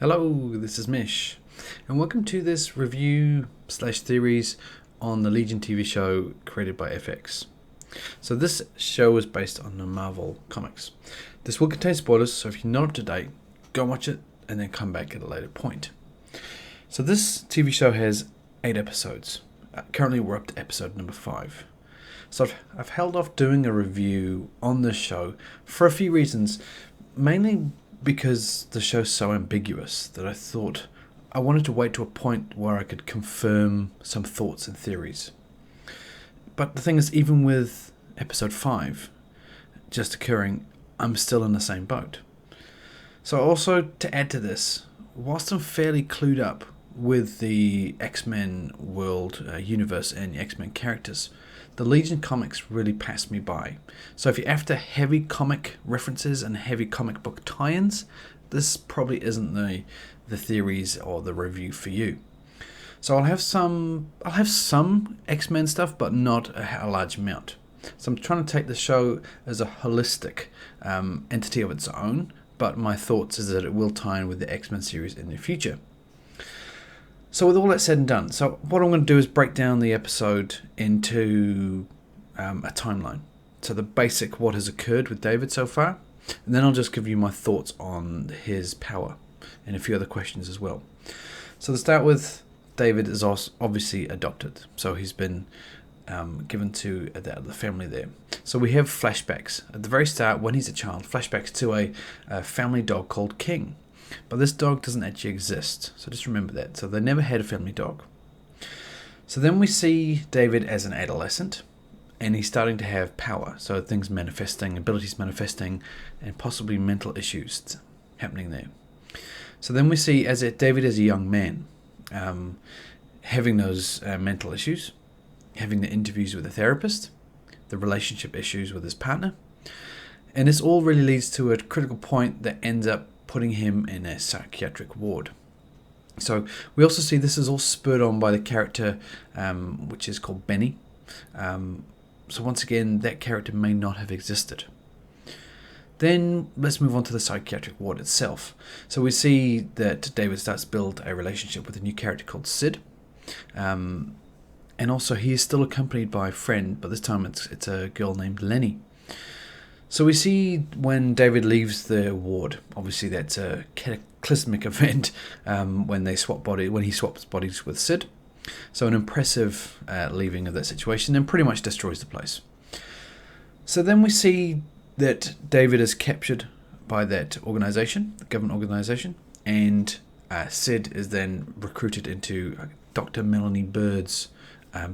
Hello, this is Mish, and welcome to this review/theories on the Legion TV show created by FX. So this show is based on the Marvel comics. This will contain spoilers, so if you're not up to date, go watch it and then come back at a later point. So this TV show has 8 episodes. Currently we're up to episode number 5. So I've held off doing a review on this show for a few reasons, mainly because the show's so ambiguous that I thought I wanted to wait to a point where I could confirm some thoughts and theories. But the thing is, even with episode 5 just occurring, I'm still in the same boat. So also, to add to this, whilst I'm fairly clued up with the X-Men world, universe and X-Men characters, the Legion comics really passed me by. So if you're after heavy comic references and heavy comic book tie-ins, this probably isn't the theories or the review for you. So I'll have some X-Men stuff, but not a large amount. So I'm trying to take the show as a holistic entity of its own, but my thoughts is that it will tie in with the X-Men series in the future. So with all that said and done, so what I'm going to do is break down the episode into a timeline. So the basic what has occurred with David so far, and then I'll just give you my thoughts on his power and a few other questions as well. So to start with, David is obviously adopted, so he's been given to the family there. So we have flashbacks at the very start when he's a child, flashbacks to a family dog called King. But this dog doesn't actually exist, so just remember that. So they never had a family dog. So then we see David as an adolescent, and he's starting to have power. So things manifesting, abilities manifesting, and possibly mental issues happening there. So then we see David as a young man, having those mental issues, having the interviews with a therapist, the relationship issues with his partner, and this all really leads to a critical point that ends up putting him in a psychiatric ward. So we also see this is all spurred on by the character which is called Benny. So once again, that character may not have existed. Then let's move on to the psychiatric ward itself. So we see that David starts to build a relationship with a new character called Sid. And also he is still accompanied by a friend, but this time it's a girl named Lenny. So we see when David leaves the ward, obviously that's a cataclysmic event when he swaps bodies with Sid. So an impressive leaving of that situation and pretty much destroys the place. So then we see that David is captured by that organization, the government organization, and Sid is then recruited into Dr. Melanie Bird's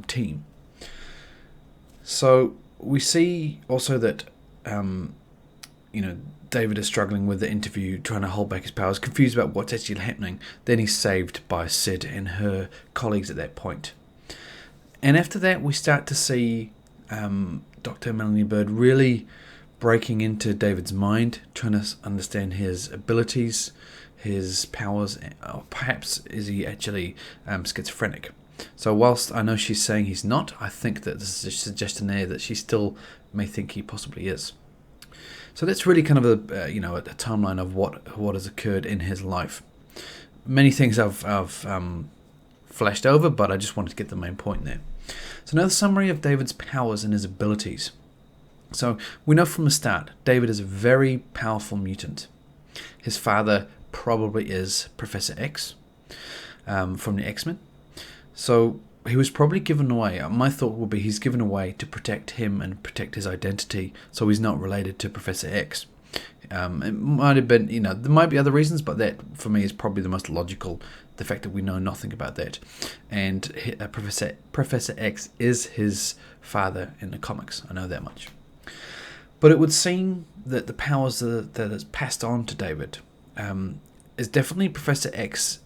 team. So we see also that David is struggling with the interview, trying to hold back his powers, confused about what's actually happening. Then he's saved by Sid and her colleagues at that point. And after that, we start to see Dr. Melanie Bird really breaking into David's mind, trying to understand his abilities, his powers, or perhaps is he actually schizophrenic. So whilst I know she's saying he's not, I think that this is a suggestion there that she still may think he possibly is. So that's really kind of a timeline of what has occurred in his life. Many things I've flashed over, but I just wanted to get the main point there. So now the summary of David's powers and his abilities. So we know from the start, David is a very powerful mutant. His father probably is Professor X from the X-Men. So he was probably given away. My thought would be he's given away to protect him and protect his identity, so he's not related to Professor X. It might have been, there might be other reasons, but that for me is probably the most logical. The fact that we know nothing about that, and Professor X is his father in the comics. I know that much. But it would seem that the powers that is passed on to David is definitely Professor X.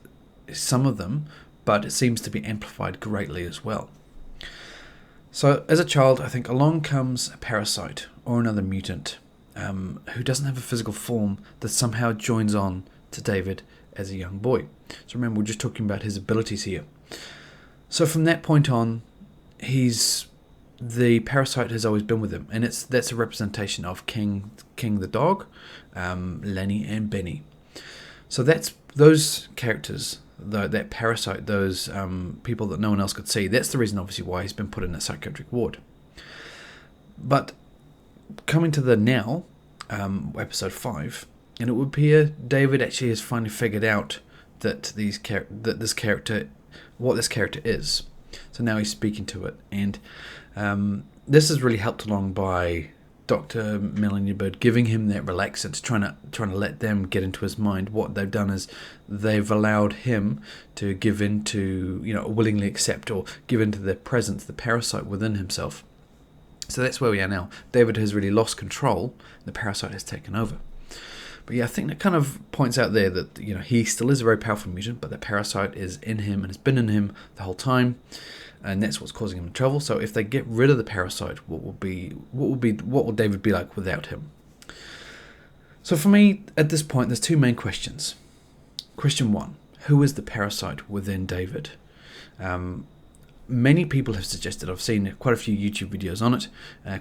Some of them. But it seems to be amplified greatly as well. So as a child, I think along comes a parasite or another mutant who doesn't have a physical form that somehow joins on to David as a young boy. So remember, we're just talking about his abilities here. So from that point on, the parasite has always been with him, and that's a representation of King the dog, Lenny and Benny. So that's those characters, that Parasite, those people that no one else could see. That's the reason, obviously, why he's been put in a psychiatric ward. But coming to the now, episode 5, and it would appear David actually has finally figured out that this character, what this character is. So now he's speaking to it, and this is really helped along by Dr. Melanie Bird giving him that relaxant, trying to let them get into his mind. What they've done is they've allowed him to give in to, willingly accept or give into the presence, the parasite within himself. So that's where we are now. David has really lost control. The parasite has taken over. But yeah, I think that kind of points out there that he still is a very powerful mutant, but the parasite is in him and has been in him the whole time, and that's what's causing him trouble. So if they get rid of the parasite, what will David be like without him? So for me, at this point, there's two main questions. Question 1: who is the parasite within David? Many people have suggested, I've seen quite a few YouTube videos on it,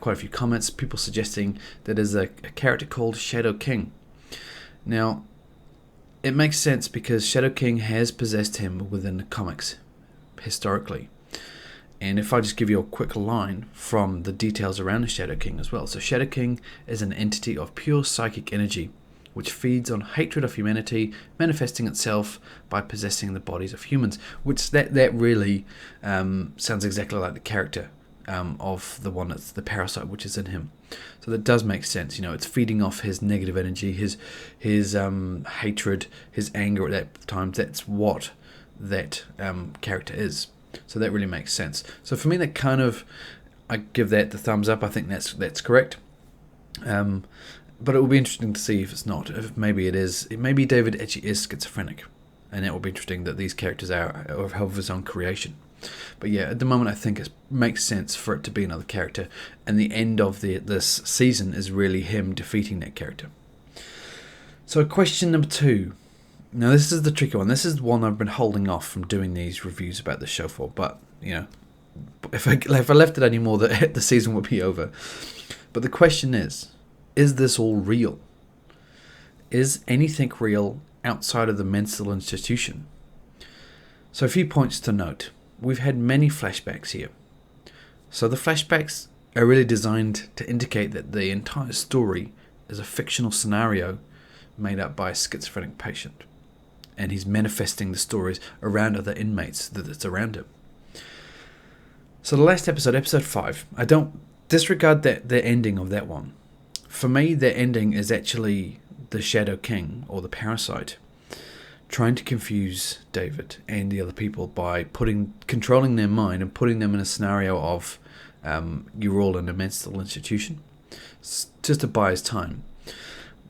quite a few comments, people suggesting that there's a character called Shadow King. Now, it makes sense because Shadow King has possessed him within the comics, historically. And if I just give you a quick line from the details around the Shadow King as well. So Shadow King is an entity of pure psychic energy, which feeds on hatred of humanity, manifesting itself by possessing the bodies of humans. Which that really sounds exactly like the character of the one that's the parasite, which is in him. So that does make sense. It's feeding off his negative energy, his hatred, his anger at that time. That's what that character is. So that really makes sense. So for me, that kind of, I give that the thumbs up. I think that's correct. But it will be interesting to see if it's not. If maybe it is. Maybe David actually is schizophrenic, and it will be interesting that these characters are of his own creation. But yeah, at the moment, I think it makes sense for it to be another character, and the end of this season is really him defeating that character. So question number 2. Now this is the tricky one. This is one I've been holding off from doing these reviews about the show for. But if I left it anymore, the season would be over. But the question is this all real? Is anything real outside of the mental institution? So a few points to note. We've had many flashbacks here. So the flashbacks are really designed to indicate that the entire story is a fictional scenario made up by a schizophrenic patient. And he's manifesting the stories around other inmates that's around him. So the last episode 5, I don't disregard the ending of that one. For me, the ending is actually the Shadow King, or the parasite, trying to confuse David and the other people by controlling their mind and putting them in a scenario of you're all in a mental institution, just to buy his time.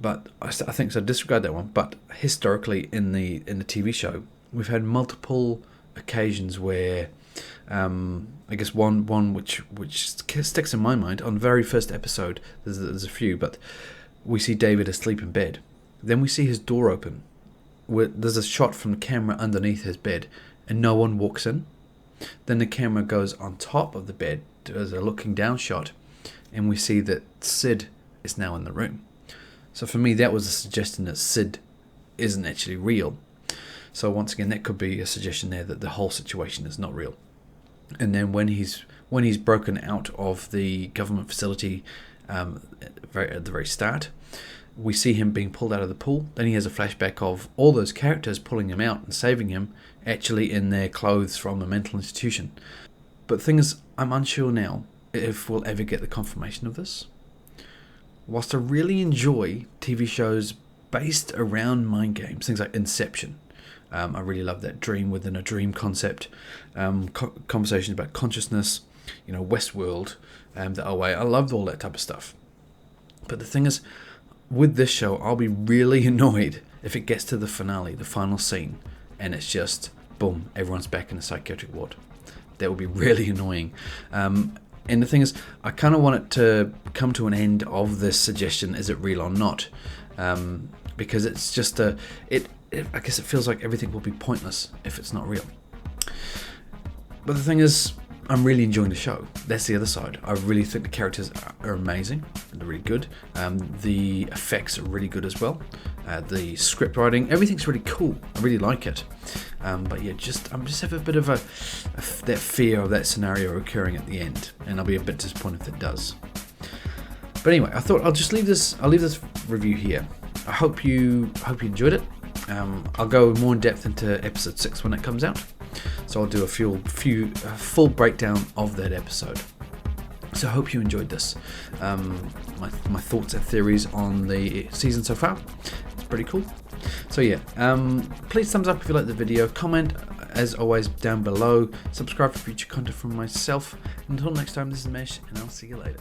But I think so. Disregard that one. But historically, in the TV show, we've had multiple occasions where, I guess one which sticks in my mind, on the very first episode, there's a few, but we see David asleep in bed. Then we see his door open. There's a shot from the camera underneath his bed, and no one walks in. Then the camera goes on top of the bed as a looking down shot, and we see that Sid is now in the room. So for me, that was a suggestion that Sid isn't actually real. So once again, that could be a suggestion there that the whole situation is not real. And then when he's broken out of the government facility at the very start, we see him being pulled out of the pool. Then he has a flashback of all those characters pulling him out and saving him, actually in their clothes from a mental institution. But the thing is, I'm unsure now if we'll ever get the confirmation of this. Whilst I really enjoy TV shows based around mind games, things like Inception. I really love that dream within a dream concept. Conversations about consciousness, Westworld, the OA. I loved all that type of stuff. But the thing is, with this show, I'll be really annoyed if it gets to the finale, the final scene, and it's just, boom, everyone's back in the psychiatric ward. That would be really annoying. And the thing is, I kind of want it to come to an end of this suggestion, is it real or not? Because it's just I guess it feels like everything will be pointless if it's not real. But the thing is, I'm really enjoying the show. That's the other side. I really think the characters are amazing. They're really good. The effects are really good as well. the script writing, everything's really cool. I really like it. But yeah, I'm just have a bit of that fear of that scenario occurring at the end, and I'll be a bit disappointed if it does. But anyway, I thought I'll leave this review here. I hope you enjoyed it. I'll go more in depth into episode 6 when it comes out, so I'll do a full breakdown of that episode. So I hope you enjoyed this. My thoughts and theories on the season so far. It's pretty cool. So yeah, please thumbs up if you like the video, comment as always down below, subscribe for future content from myself. Until next time, this is Mesh, and I'll see you later.